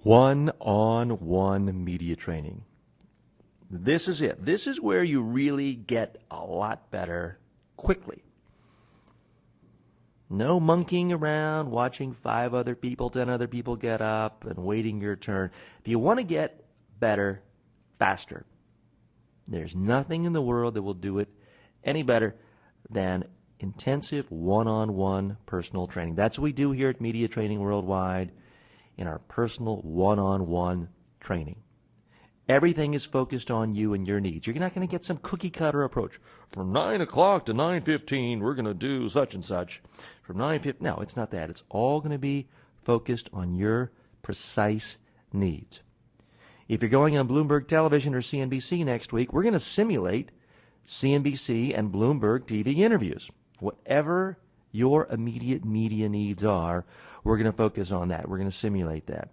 One-on-one media training. This is it. This is where you really get a lot better quickly. No monkeying around, watching 5 other people, 10 other people get up and waiting your turn. If you want to get better faster, there's nothing in the world that will do it any better than intensive one-on-one personal training. That's what we do here at Media Training Worldwide in our personal one-on-one training. Everything is focused on you and your needs. You're not going to get some cookie-cutter approach. From 9 o'clock to 9:15, we're going to do such and such. From 9:15, no, it's not that. It's all going to be focused on your precise needs. If you're going on Bloomberg Television or CNBC next week, we're going to simulate CNBC and Bloomberg TV interviews. Whatever your immediate media needs are, we're going to focus on that. We're going to simulate that.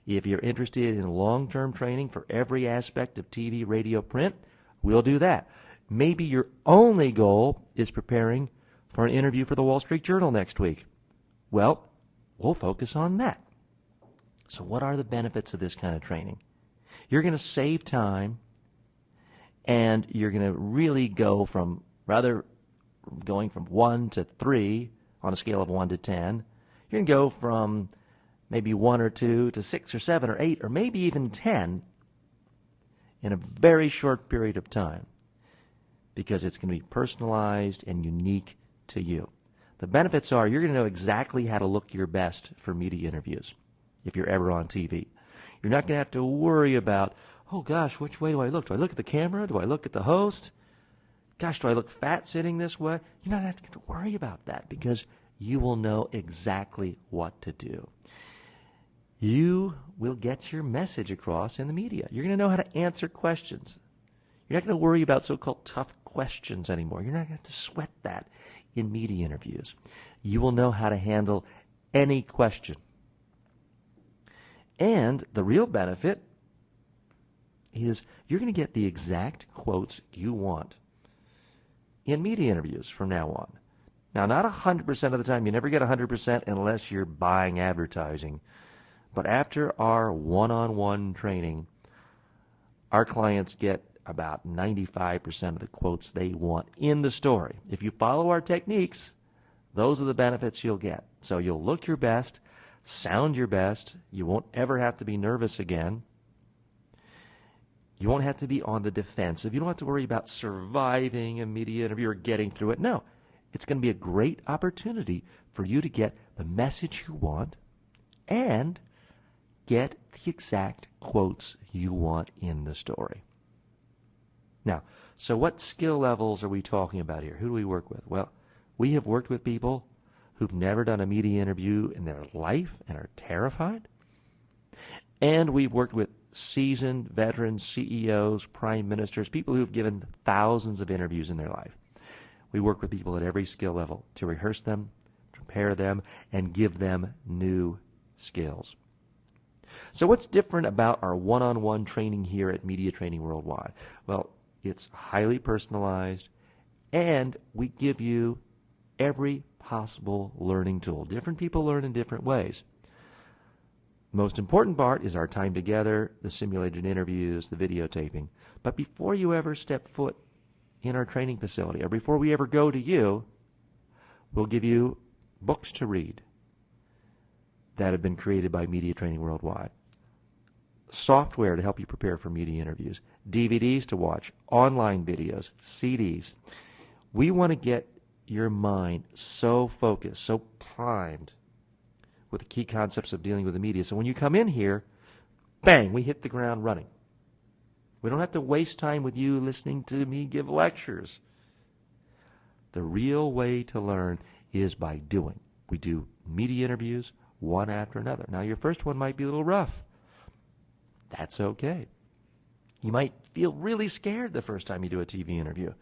If you're interested in long-term training for every aspect of TV, radio, print, we'll do that. Maybe your only goal is preparing for an interview for the Wall Street Journal next week. Well, we'll focus on that. So what are the benefits of this kind of training? You're going to save time, and you're going to really go from, rather going from 1 to 3 on a scale of 1 to 10, you're going to go from maybe 1 or 2 to 6 or 7 or 8 or maybe even 10 in a very short period of time, because it's going to be personalized and unique to you. The benefits are you're going to know exactly how to look your best for media interviews if you're ever on TV. You're not going to have to worry about, oh gosh, which way do I look? Do I look at the camera? Do I look at the host? Gosh, do I look fat sitting this way? You're not going to have to worry about that because you will know exactly what to do. You will get your message across in the media. You're going to know how to answer questions. You're not going to worry about so-called tough questions anymore. You're not going to have to sweat that in media interviews. You will know how to handle any question. And the real benefit is you're going to get the exact quotes you want in media interviews from now on. Now, not 100% of the time. You never get 100% unless you're buying advertising. But after our one-on-one training, our clients get about 95% of the quotes they want in the story. If you follow our techniques, those are the benefits you'll get. So you'll look your best, sound your best. You won't ever have to be nervous again. You won't have to be on the defensive. You don't have to worry about surviving a media interview or getting through it. No, it's going to be a great opportunity for you to get the message you want and get the exact quotes you want in the story. Now, so what skill levels are we talking about here? Who do we work with? Well, we have worked with people who've never done a media interview in their life and are terrified. And we've worked with seasoned veterans, CEOs, prime ministers, people who've given thousands of interviews in their life. We work with people at every skill level to rehearse them, prepare them, and give them new skills. So what's different about our one-on-one training here at Media Training Worldwide? Well, it's highly personalized, and we give you every possible learning tool. Different people learn in different ways. Most important part is our time together, the simulated interviews, the videotaping. But before you ever step foot in our training facility, or before we ever go to you, we'll give you books to read that have been created by Media Training Worldwide, software to help you prepare for media interviews, DVDs to watch, online videos, CDs. We want to get your mind so focused, so primed with the key concepts of dealing with the media. So when you come in here, bang, we hit the ground running. We don't have to waste time with you listening to me give lectures. The real way to learn is by doing. We do media interviews one after another. Now, your first one might be a little rough. That's okay. You might feel really scared the first time you do a TV interview.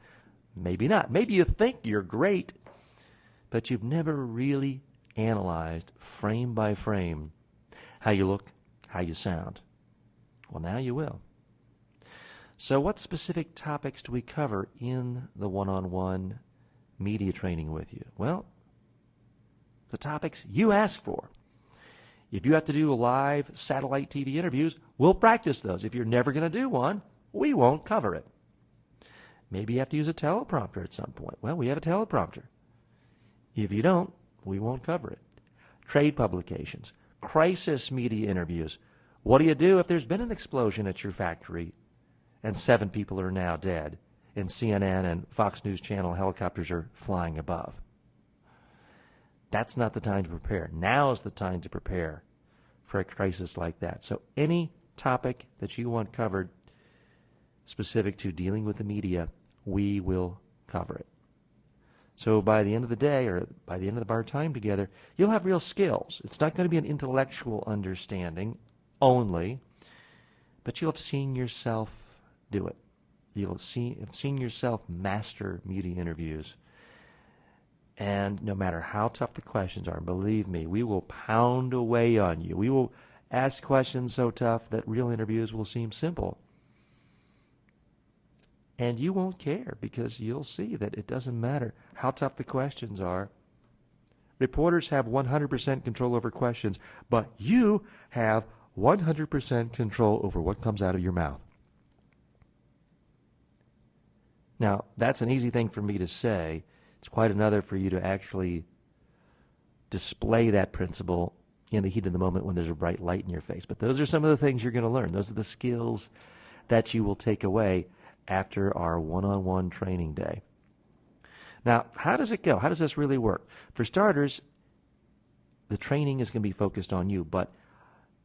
Maybe not. Maybe you think you're great, but you've never really analyzed frame by frame how you look, how you sound. Well, now you will. So what specific topics do we cover in the one-on-one media training with you? Well, the topics you ask for. If you have to do live satellite TV interviews, we'll practice those. If you're never going to do one, we won't cover it. Maybe you have to use a teleprompter at some point. Well, we have a teleprompter. If you don't, we won't cover it. Trade publications, crisis media interviews. What do you do if there's been an explosion at your factory and 7 people are now dead and CNN and Fox News Channel helicopters are flying above? That's not the time to prepare. Now is the time to prepare for a crisis like that. So any topic that you want covered specific to dealing with the media, we will cover it. So by the end of the day, or by the end of our time together, you'll have real skills. It's not going to be an intellectual understanding but you'll have seen yourself do it. You'll have seen yourself master media interviews. And no matter how tough the questions are, believe me, we will pound away on you. We will ask questions so tough that real interviews will seem simple. And you won't care because you'll see that it doesn't matter how tough the questions are. Reporters have 100% control over questions, but you have 100% control over what comes out of your mouth. Now, that's an easy thing for me to say. It's quite another for you to actually display that principle in the heat of the moment when there's a bright light in your face. But those are some of the things you're going to learn. Those are the skills that you will take away after our one-on-one training day. Now, how does it go? How does this really work? For starters, the training is going to be focused on you, but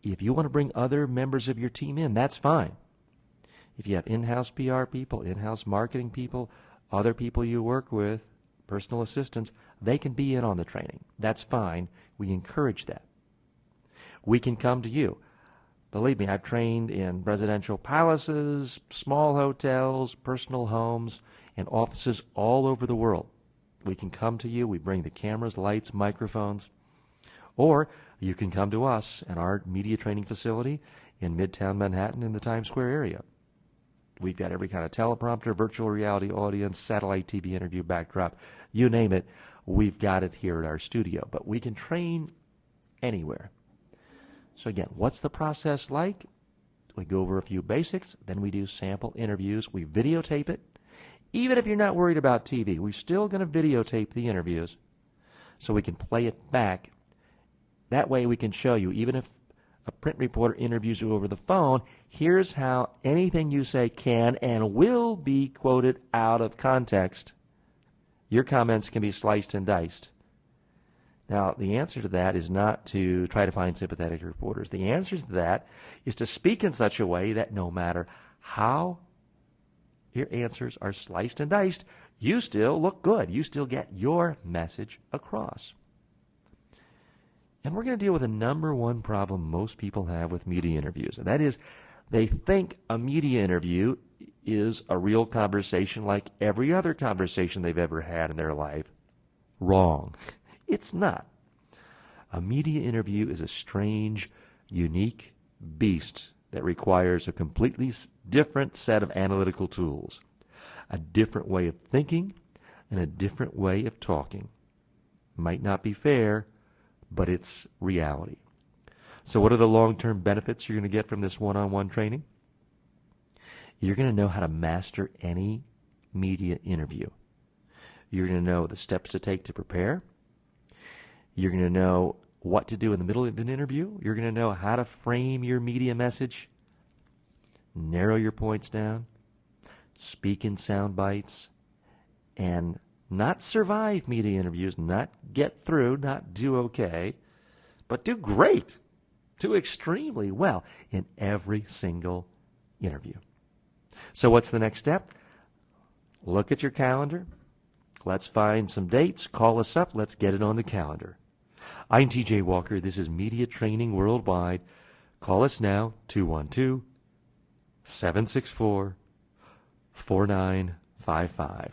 if you want to bring other members of your team in, that's fine. If you have in-house PR people, in-house marketing people, other people you work with, personal assistants, they can be in on the training. That's fine. We encourage that. We can come to you. Believe me, I've trained in residential palaces, small hotels, personal homes, and offices all over the world. We can come to you. We bring the cameras, lights, microphones. Or you can come to us at our media training facility in Midtown Manhattan in the Times Square area. We've got every kind of teleprompter, virtual reality audience, satellite TV interview backdrop, you name it, we've got it here at our studio. But we can train anywhere. So again, what's the process like? We go over a few basics, then we do sample interviews. We videotape it. Even if you're not worried about TV, we're still going to videotape the interviews so we can play it back. That way we can show you, even if a print reporter interviews you over the phone, here's how anything you say can and will be quoted out of context. Your comments can be sliced and diced. Now, the answer to that is not to try to find sympathetic reporters. The answer to that is to speak in such a way that no matter how your answers are sliced and diced, you still look good. You still get your message across. And we're going to deal with the number one problem most people have with media interviews, and that is they think a media interview is a real conversation like every other conversation they've ever had in their life. Wrong. It's not. A media interview is a strange, unique beast that requires a completely different set of analytical tools, a different way of thinking, and a different way of talking. Might not be fair, but it's reality. So what are the long-term benefits you're going to get from this one-on-one training? You're going to know how to master any media interview. You're going to know the steps to take to prepare. You're going to know what to do in the middle of an interview. You're going to know how to frame your media message, narrow your points down, speak in sound bites, and not survive media interviews, not get through, not do okay, but do great, do extremely well in every single interview. So what's the next step? Look at your calendar. Let's find some dates. Call us up. Let's get it on the calendar. I'm TJ Walker. This is Media Training Worldwide. Call us now, 212-764-4955.